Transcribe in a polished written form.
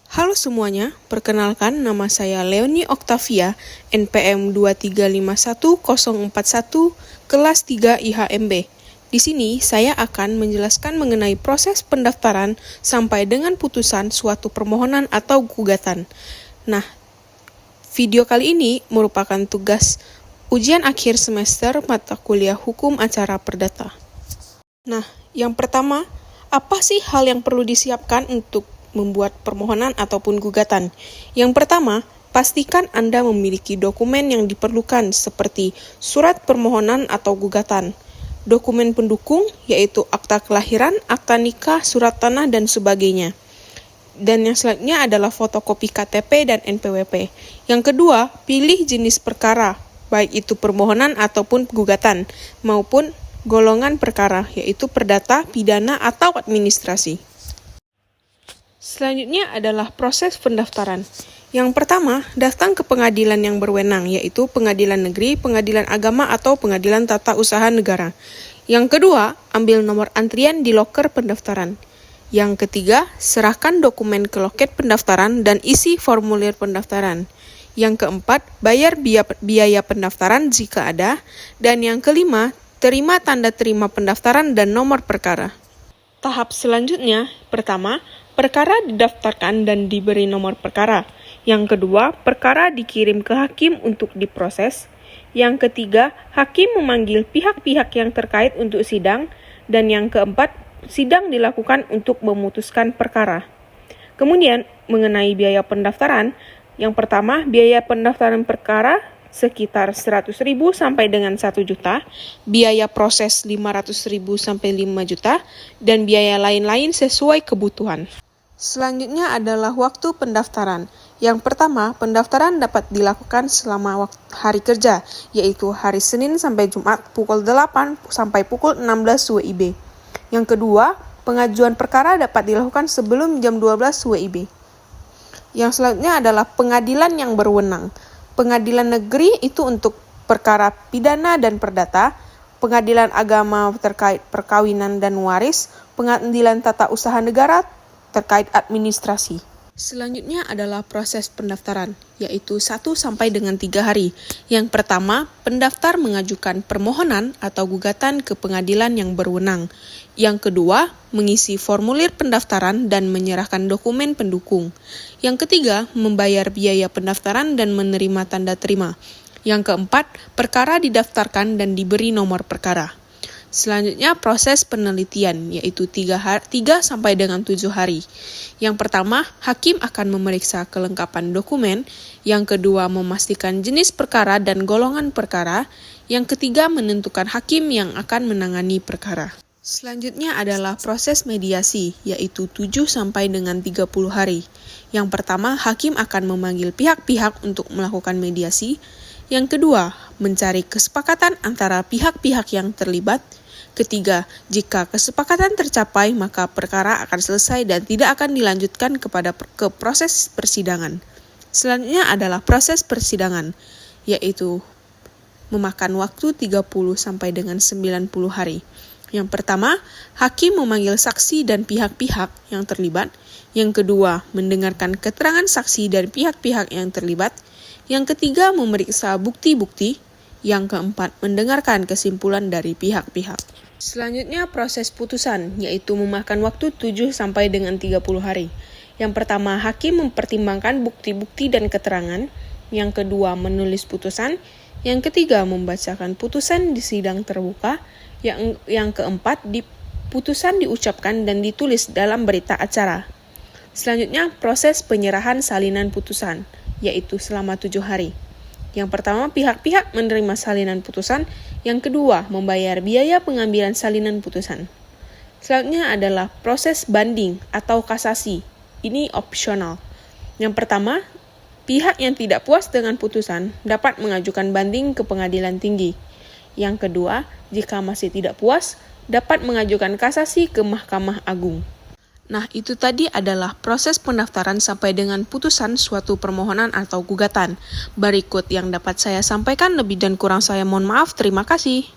Halo semuanya, perkenalkan nama saya Leonie Octavia, NPM 2351041, kelas 3 IHMB. Di sini saya akan menjelaskan mengenai proses pendaftaran sampai dengan putusan suatu permohonan atau gugatan. Nah, video kali ini merupakan tugas ujian akhir semester mata kuliah Hukum Acara Perdata. Nah, yang pertama, apa sih hal yang perlu disiapkan untuk membuat permohonan ataupun gugatan? Yang pertama, pastikan Anda memiliki dokumen yang diperlukan seperti surat permohonan atau gugatan, dokumen pendukung yaitu akta kelahiran, akta nikah, surat tanah, dan sebagainya. Dan yang selanjutnya adalah fotokopi KTP dan NPWP. Yang kedua, pilih jenis perkara, baik itu permohonan ataupun gugatan, maupun golongan perkara, yaitu perdata, pidana, atau administrasi. Selanjutnya adalah proses pendaftaran. Yang pertama, datang ke pengadilan yang berwenang, yaitu pengadilan negeri, pengadilan agama, atau pengadilan tata usaha negara. Yang kedua, ambil nomor antrian di loker pendaftaran. Yang ketiga, serahkan dokumen ke loket pendaftaran dan isi formulir pendaftaran. Yang keempat, bayar biaya pendaftaran jika ada. Dan yang kelima, terima tanda terima pendaftaran dan nomor perkara. Tahap selanjutnya, pertama, perkara didaftarkan dan diberi nomor perkara. Yang kedua, perkara dikirim ke hakim untuk diproses. Yang ketiga, hakim memanggil pihak-pihak yang terkait untuk sidang. Dan yang keempat, sidang dilakukan untuk memutuskan perkara. Kemudian, mengenai biaya pendaftaran, yang pertama, biaya pendaftaran perkara sekitar 100.000 sampai dengan 1 juta, biaya proses 500.000 sampai 5 juta, dan biaya lain-lain sesuai kebutuhan. Selanjutnya adalah waktu pendaftaran. Yang pertama, pendaftaran dapat dilakukan selama hari kerja, yaitu hari Senin sampai Jumat pukul 8 sampai pukul 16 WIB. Yang kedua, pengajuan perkara dapat dilakukan sebelum jam 12 WIB. Yang selanjutnya adalah pengadilan yang berwenang. Pengadilan negeri itu untuk perkara pidana dan perdata, pengadilan agama terkait perkawinan dan waris, pengadilan tata usaha negara terkait administrasi. Selanjutnya adalah proses pendaftaran, yaitu 1 sampai dengan 3 hari. Yang pertama, pendaftar mengajukan permohonan atau gugatan ke pengadilan yang berwenang. Yang kedua, mengisi formulir pendaftaran dan menyerahkan dokumen pendukung. Yang ketiga, membayar biaya pendaftaran dan menerima tanda terima. Yang keempat, perkara didaftarkan dan diberi nomor perkara. Selanjutnya proses penelitian, yaitu 3 sampai dengan 7 hari. Yang pertama, hakim akan memeriksa kelengkapan dokumen. Yang kedua, memastikan jenis perkara dan golongan perkara. Yang ketiga, menentukan hakim yang akan menangani perkara. Selanjutnya adalah proses mediasi, yaitu 7 sampai dengan 30 hari. Yang pertama, hakim akan memanggil pihak-pihak untuk melakukan mediasi. Yang kedua, mencari kesepakatan antara pihak-pihak yang terlibat. Ketiga, jika kesepakatan tercapai, maka perkara akan selesai dan tidak akan dilanjutkan ke proses persidangan. Selanjutnya adalah proses persidangan, yaitu memakan waktu 30 sampai dengan 90 hari. Yang pertama, hakim memanggil saksi dan pihak-pihak yang terlibat. Yang kedua, mendengarkan keterangan saksi dan pihak-pihak yang terlibat. Yang ketiga, memeriksa bukti-bukti. Yang keempat, mendengarkan kesimpulan dari pihak-pihak. Selanjutnya proses putusan, yaitu memakan waktu 7 sampai dengan 30 hari. Yang pertama, hakim mempertimbangkan bukti-bukti dan keterangan. Yang kedua, menulis putusan. Yang ketiga, membacakan putusan di sidang terbuka. Yang keempat, putusan diucapkan dan ditulis dalam berita acara. Selanjutnya, proses penyerahan salinan putusan, yaitu selama 7 hari. Yang pertama, pihak-pihak menerima salinan putusan. Yang kedua, membayar biaya pengambilan salinan putusan. Selanjutnya adalah proses banding atau kasasi. Ini opsional. Yang pertama, pihak yang tidak puas dengan putusan dapat mengajukan banding ke pengadilan tinggi. Yang kedua, jika masih tidak puas, dapat mengajukan kasasi ke Mahkamah Agung. Nah, itu tadi adalah proses pendaftaran sampai dengan putusan suatu permohonan atau gugatan. Berikut yang dapat saya sampaikan, lebih dan kurang saya mohon maaf. Terima kasih.